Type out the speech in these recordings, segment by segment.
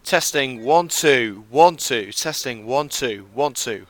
Testing 1 2 1 2. Testing 1 2 1 2.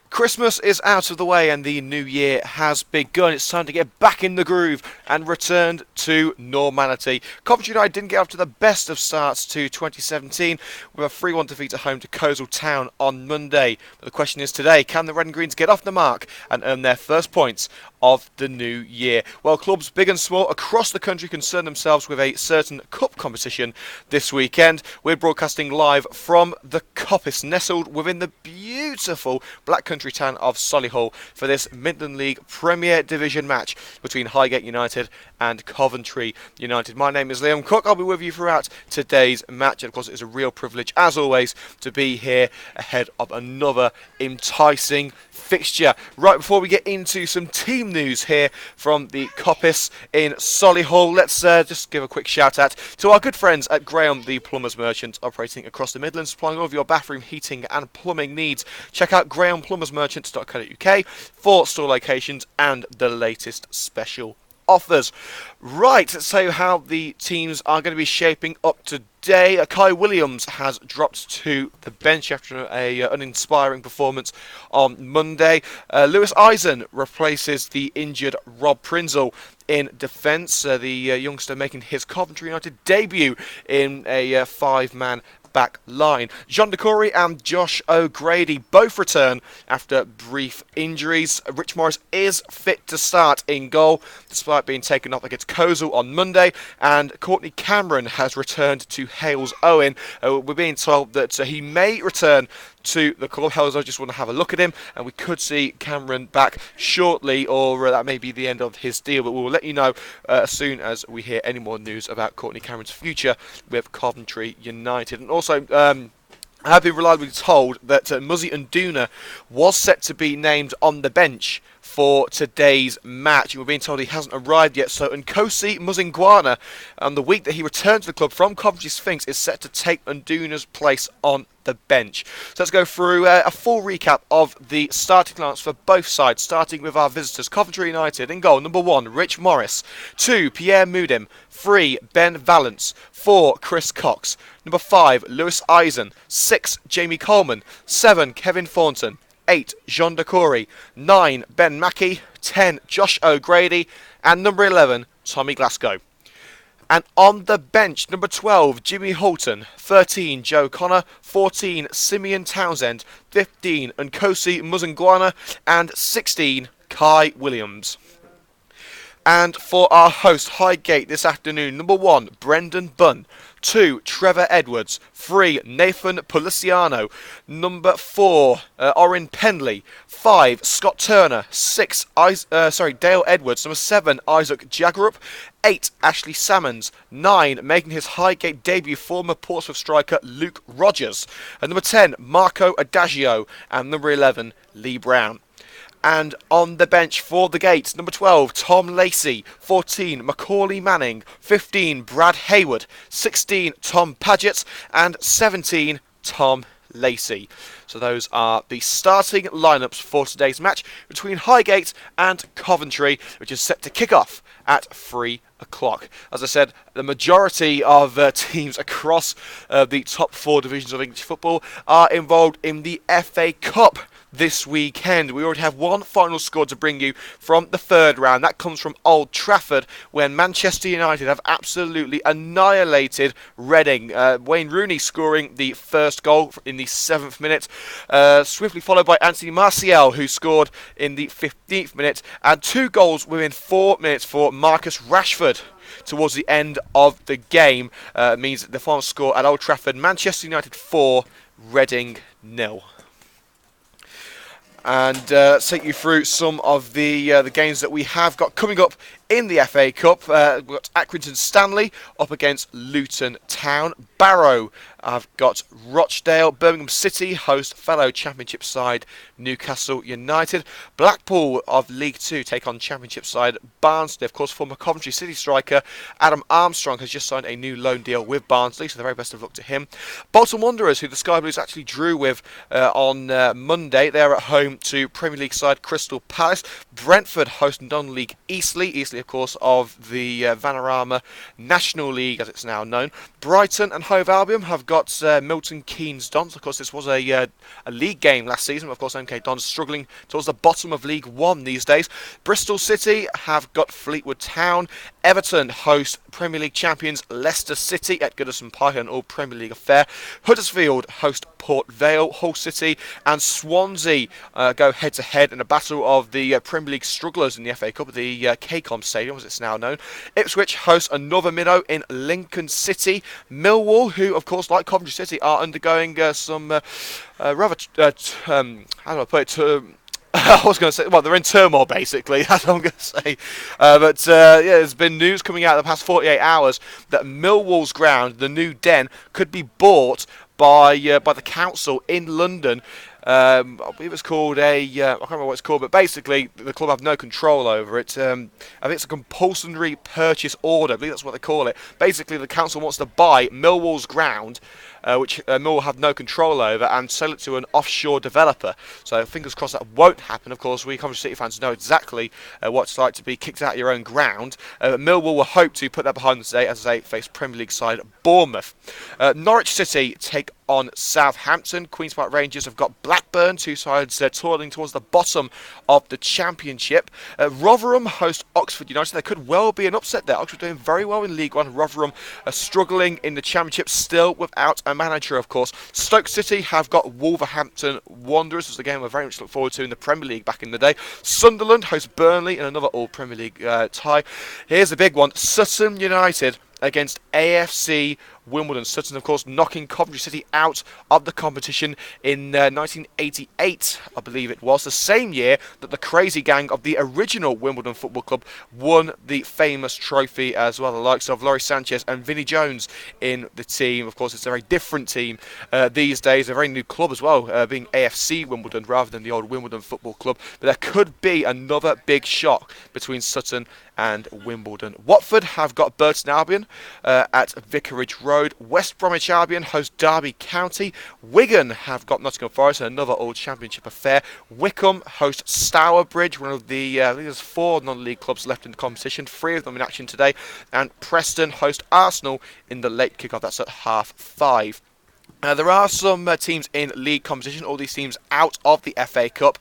Christmas is out of the way and the new year has begun. It's time to get back in the groove and return to normality. Coventry United didn't get off to the best of starts to 2017 with a 3-1 defeat at home to Coleshill Town on Monday. But the question is today, can the Red and Greens get off the mark and earn their first points of the new year? Well, clubs big and small across the country concern themselves with a certain cup competition this weekend. We're broadcasting live from the Coppice, nestled within the beautiful Black Country town of Solihull for this Midland League Premier Division match between Highgate United and Coventry United. My name is Liam Cook. I'll be with you throughout today's match, and of course it is a real privilege as always to be here ahead of another enticing fixture. Right before we get into some team news here from the Coppice in Solihull, let's just give a quick shout out to our good friends at Graham the Plumbers Merchant, operating across the Midlands, supplying all of your bathroom heating and plumbing needs. Check out grahamplumbersmerchant.co.uk for store locations and the latest special offers. Right, let's tell you how the teams are going to be shaping up today. Kai Williams has dropped to the bench after an uninspiring performance on Monday. Lewis Eisen replaces the injured Rob Prinzel in defence. The youngster making his Coventry United debut in a five-man back line. Jean Decory and Josh O'Grady both return after brief injuries. Rich Morris is fit to start in goal despite being taken off against Coleshill on Monday, and Courtney Cameron has returned to Hales Owen. We're being told that he may return to the club. Hales Owen just want to have a look at him, and we could see Cameron back shortly, or that may be the end of his deal, but we'll let you know as soon as we hear any more news about Courtney Cameron's future with Coventry United. And also, I have been reliably told that Muzzy Nduna was set to be named on the bench for today's match. We're being told he hasn't arrived yet, so Nkosi Muzingwana, on the week that he returned to the club from Coventry Sphinx, is set to take Nduna's place on the bench. So let's go through a full recap of the starting lineups for both sides, starting with our visitors. Coventry United in goal, number 1, Rich Morris. 2, Pierre Mudim. 3, Ben Valance. 4, Chris Cox. Number 5, Lewis Eisen. 6, Jamie Coleman. 7, Kevin Thornton. 8, Jean Decory. 9, Ben Mackey. 10, Josh O'Grady. And number 11, Tommy Glasgow. And on the bench, number 12, Jimmy Holton. 13, Joe Connor. 14, Simeon Townsend. 15, Nkosi Muzingwana. And 16, Kai Williams. And for our host, Highgate, this afternoon, number 1, Brendan Bunn. 2, Trevor Edwards. 3, Nathan Policiano. Number 4, Orin Penley. 5, Scott Turner. 6, Dale Edwards. Number 7, Isaac Jaggerup. 8, Ashley Salmons. 9, making his Highgate debut, former Portsmouth striker Luke Rogers. And number 10, Marco Adagio. And number 11, Lee Brown. And on the bench for the Gates, number 12, Tom Lacey. 14, Macaulay Manning. 15, Brad Hayward. 16, Tom Paget. And 17, Tom Lacey. So those are the starting lineups for today's match between Highgate and Coventry, which is set to kick off at 3 o'clock. As I said, the majority of teams across the top 4 divisions of English football are involved in the FA Cup this weekend. We already have one final score to bring you from the third round. That comes from Old Trafford, when Manchester United have absolutely annihilated Reading. Wayne Rooney scoring the first goal in the 7th minute, swiftly followed by Anthony Martial, who scored in the 15th minute, and 2 goals within 4 minutes for Marcus Rashford. Towards the end of the game means the final score at Old Trafford, Manchester United 4, Reading 0. And let's take you through some of the games that we have got coming up In the FA Cup, we've got Accrington Stanley up against Luton Town. Barrow have got Rochdale. Birmingham City host fellow Championship side Newcastle United. Blackpool of League Two take on Championship side Barnsley. Of course, former Coventry City striker Adam Armstrong has just signed a new loan deal with Barnsley, so the very best of luck to him. Bolton Wanderers, who the Sky Blues actually drew with on Monday, they're at home to Premier League side Crystal Palace. Brentford host non-league Eastleigh. Eastleigh, of course, of the Vanarama National League, as it's now known. Brighton and Hove Albion have got Milton Keynes Dons. Of course, this was a league game last season. Of course, MK Dons struggling towards the bottom of League One these days. Bristol City have got Fleetwood Town. Everton host Premier League champions Leicester City at Goodison Park, an all Premier League affair. Huddersfield host Port Vale. Hull City and Swansea go head to head in a battle of the Premier League strugglers in the FA Cup at the KCOM Stadium, as it's now known. Ipswich host another minnow in Lincoln City. Millwall, who of course like Coventry City are undergoing some rather how do I put it, I was going to say, well, they're in turmoil, basically. That's what I'm going to say. Yeah, there's been news coming out in the past 48 hours that Millwall's ground, the new Den, could be bought by the council in London. I believe it's called I can't remember what it's called, but basically the club have no control over it. I think it's a compulsory purchase order. I believe that's what they call it. Basically, the council wants to buy Millwall's ground, which Millwall have no control over, and sell it to an offshore developer. So fingers crossed that won't happen. Of course, we Coventry City fans know exactly what it's like to be kicked out of your own ground. Millwall will hope to put that behind them today as they face Premier League side Bournemouth. Norwich City take on Southampton. Queen's Park Rangers have got Blackburn, two sides toiling towards the bottom of the Championship. Rotherham host Oxford United. There could well be an upset there. Oxford doing very well in League One. Rotherham are struggling in the Championship, still without a manager, of course. Stoke City have got Wolverhampton Wanderers. This is a game we very much look forward to in the Premier League back in the day. Sunderland host Burnley in another all-Premier League tie. Here's a big one. Sutton United against AFC Wimbledon. Sutton, of course, knocking Coventry City out of the competition in 1988, I believe it was, the same year that the crazy gang of the original Wimbledon Football Club won the famous trophy as well. The likes of Laurie Sanchez and Vinnie Jones in the team. Of course, it's a very different team these days, a very new club as well, being AFC Wimbledon rather than the old Wimbledon Football Club. But there could be another big shock between Sutton and Wimbledon. Watford have got Burton Albion at Vicarage Road. West Bromwich Albion host Derby County. Wigan have got Nottingham Forest, another old Championship affair. Wycombe host Stourbridge, one of the I think there's 4 non-league clubs left in the competition, 3 of them in action today. And Preston host Arsenal in the late kickoff. That's at 5:30. There are some teams in league competition, all these teams out of the FA Cup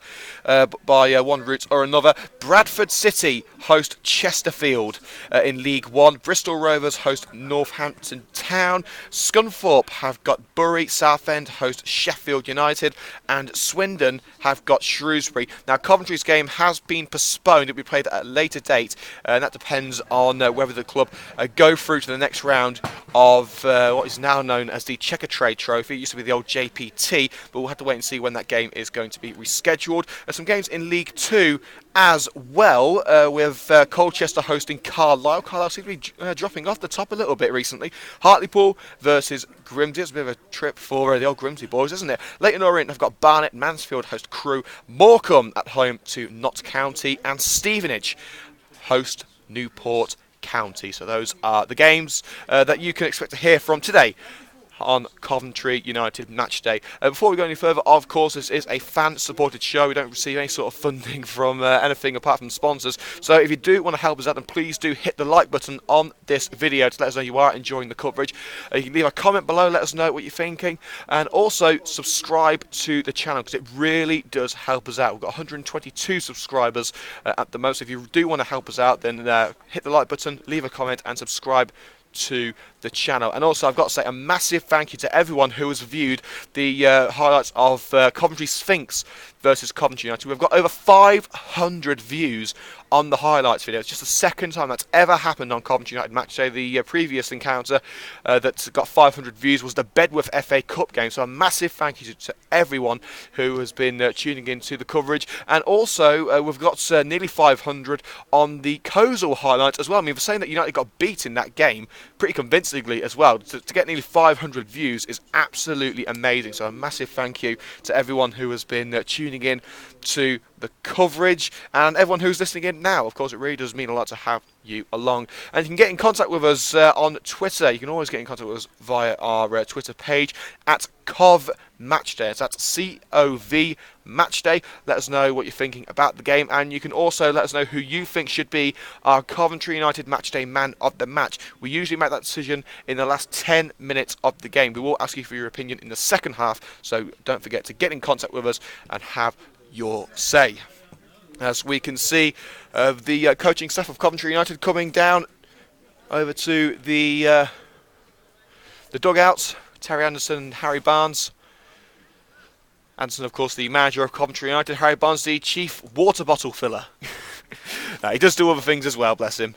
by one route or another. Bradford City host Chesterfield in League One. Bristol Rovers host Northampton Town. Scunthorpe have got Bury. Southend host Sheffield United. And Swindon have got Shrewsbury. Now, Coventry's game has been postponed. It will be played at a later date, and that depends on whether the club go through to the next round of what is now known as the Checker Trade Trophy. It used to be the old JPT, but we'll have to wait and see when that game is going to be rescheduled. There's some games in League 2 as well, with Colchester hosting Carlisle. Carlisle seems to be dropping off the top a little bit recently. Hartlepool versus Grimsby. It's a bit of a trip for the old Grimsby boys, isn't it? Leighton Orient have got Barnet. Mansfield host Crewe. Morecambe at home to Notts County. And Stevenage host Newport County. So those are the games that you can expect to hear from today on Coventry United Match Day. Before we go any further, of course, this is a fan-supported show. We don't receive any sort of funding from anything apart from sponsors. So if you do want to help us out, then please do hit the like button on this video to let us know you are enjoying the coverage. You can leave a comment below, let us know what you're thinking, and also subscribe to the channel because it really does help us out. We've got 122 subscribers at the most. If you do want to help us out, then hit the like button, leave a comment, and subscribe to the channel. And also, I've got to say a massive thank you to everyone who has viewed the highlights of Coventry Sphinx versus Coventry United. We've got over 500 views on the highlights video. It's just the second time that's ever happened on Coventry United Match Day. The previous encounter that got 500 views was the Bedworth FA Cup game. So a massive thank you to everyone who has been tuning into the coverage. And also, we've got nearly 500 on the Kozul highlights as well. I mean, for saying that United got beat in that game pretty convincingly as well, to get nearly 500 views is absolutely amazing. So a massive thank you to everyone who has been tuning in to the coverage, and everyone who's listening in now. Of course, it really does mean a lot to have you along. And you can get in contact with us on Twitter. You can always get in contact with us via our Twitter page at Cov Matchday. It's at COV Matchday. Let us know what you're thinking about the game, and you can also let us know who you think should be our Coventry United Matchday Man of the Match. We usually make that decision in the last 10 minutes of the game. We will ask you for your opinion in the second half, so don't forget to get in contact with us and have your say. As we can see, the coaching staff of Coventry United coming down over to the dugouts. Terry Anderson and Harry Barnes. Anderson, of course, the manager of Coventry United. Harry Barnes, the chief water bottle filler. No, he does do other things as well, bless him.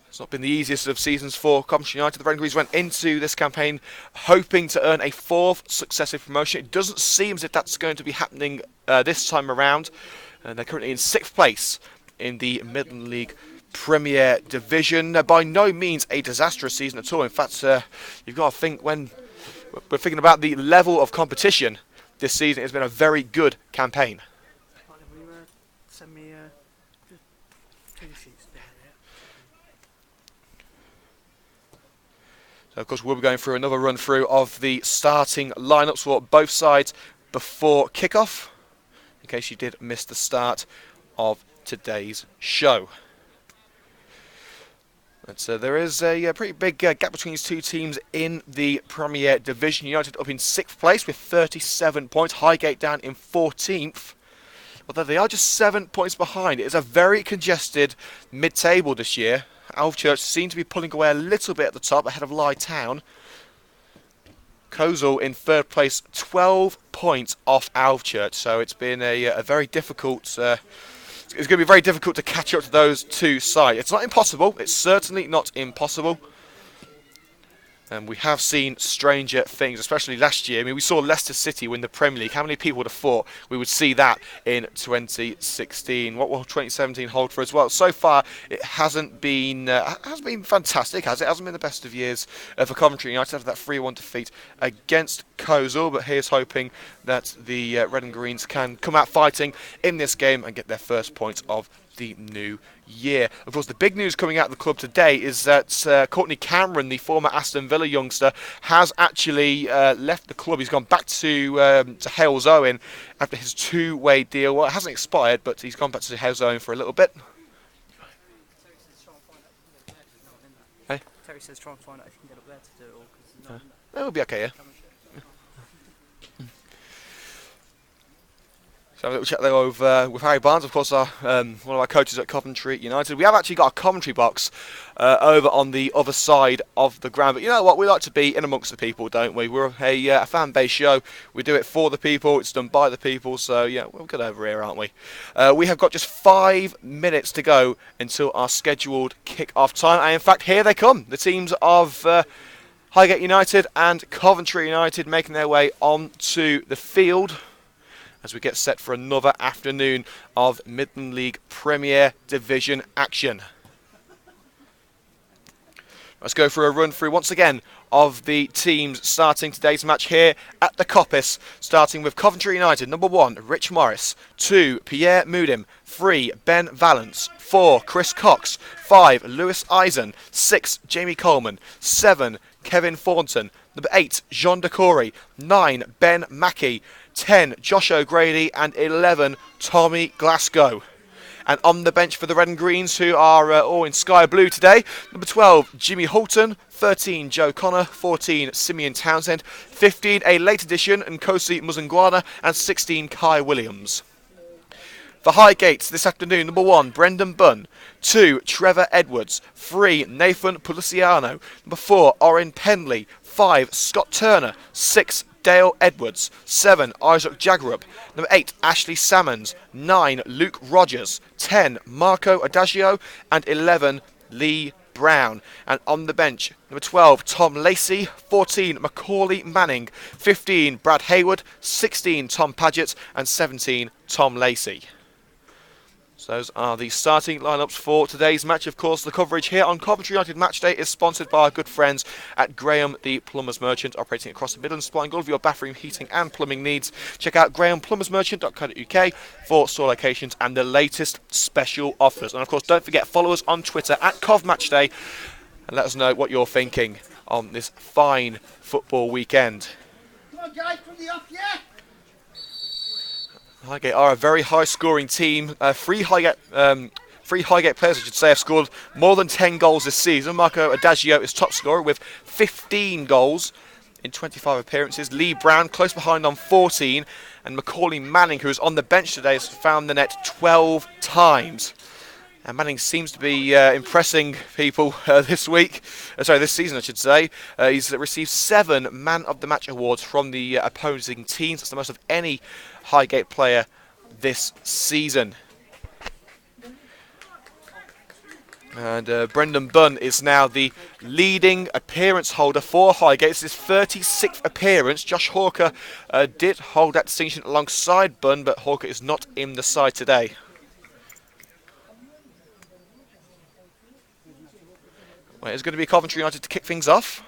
It's not been the easiest of seasons for Coventry United. The Red and Greens went into this campaign hoping to earn a 4th successive promotion. It doesn't seem as if that's going to be happening this time around. They're currently in 6th place in the Midland League Premier Division. By no means a disastrous season at all. In fact, you've got to think, when we're thinking about the level of competition this season, it's been a very good campaign. So, of course, we'll be going through another run-through of the starting lineups for both sides before kick-off, in case you did miss the start of today's show. But there is a pretty big gap between these two teams in the Premier Division. United up in 6th place with 37 points. Highgate down in 14th. Although they are just 7 points behind. It is a very congested mid-table this year. Alvechurch seem to be pulling away a little bit at the top, ahead of Lye Town. Kozul in 3rd place, 12 points off Alvechurch. So it's been a very difficult... it's going to be very difficult to catch up to those two sides. It's not impossible. It's certainly not impossible. And we have seen stranger things, especially last year. I mean, we saw Leicester City win the Premier League. How many people would have thought we would see that in 2016? What will 2017 hold for us? Well, so far it hasn't been fantastic, has it? It hasn't been the best of years for Coventry United after that 3-1 defeat against Kozul. But here's hoping that the Red and Greens can come out fighting in this game and get their first points of the new year. Of course, the big news coming out of the club today is that Courtney Cameron, the former Aston Villa youngster, has actually left the club. He's gone back to Hales Owen after his 2-way deal. Well, it hasn't expired, but he's gone back to Hales Owen for a little bit. Terry says try and find out if you can get up there to do it all. It'll be okay, yeah. So have a little chat there with Harry Barnes, of course, one of our coaches at Coventry United. We have actually got a commentary box over on the other side of the ground. But you know what? We like to be in amongst the people, don't we? We're a fan-based show. We do it for the people. It's done by the people. So, yeah, we're good over here, aren't we? We have got just 5 minutes to go until our scheduled kick-off time. And, in fact, here they come. The teams of Highgate United and Coventry United making their way onto the field as we get set for another afternoon of Midland League Premier Division action. Let's go for a run through once again of the teams starting today's match here at the Coppice, starting with Coventry United. Number 1, Rich Morris. 2, Pierre Moodim. 3, Ben Valance. 4, Chris Cox. 5, Lewis Eisen. 6, Jamie Coleman. 7, Kevin Thornton. Number 8, Jean Decory. 9, Ben Mackey. 10, Josh O'Grady, and 11, Tommy Glasgow. And on the bench for the Red and Greens, who are all in sky blue today, number 12, Jimmy Hulton, 13, Joe Connor, 14, Simeon Townsend, 15, a late addition, Nkosi Muzungwana, and 16, Kai Williams. For Highgate this afternoon, number 1, Brendan Bunn. 2, Trevor Edwards. 3, Nathan Policiano. Number 4, Oren Penley. 5, Scott Turner. 6, Dale Edwards. 7, Isaac Jagrup. Number 8, Ashley Salmons. 9, Luke Rogers. 10, Marco Adagio. And 11, Lee Brown. And on the bench, number 12, Tom Lacey. 14, Macaulay Manning. 15, Brad Hayward. 16, Tom Paget. And 17, Tom Lacey. So those are the starting lineups for today's match. Of course, the coverage here on Coventry United Matchday is sponsored by our good friends at Graham the Plumbers Merchant, operating across the Midlands, supplying all of your bathroom heating and plumbing needs. Check out grahamplumbersmerchant.co.uk for store locations and the latest special offers. And of course, don't forget, follow us on Twitter at CovMatchday and let us know what you're thinking on this fine football weekend. Come on, guys, from the off, yeah? Highgate are a very high-scoring team. Three Highgate players, I should say, have scored more than 10 goals this season. Marco Adagio is top scorer with 15 goals in 25 appearances. Lee Brown close behind on 14. And Macaulay Manning, who is on the bench today, has found the net 12 times. And Manning seems to be impressing people this season, I should say. He's received 7 Man of the Match awards from the opposing teams. That's the most of any Highgate player this season. And Brendan Bunn is now the leading appearance holder for Highgate. It's his 36th appearance. Josh Hawker did hold that distinction alongside Bunn, but Hawker is not in the side today. Well, it's going to be Coventry United to kick things off.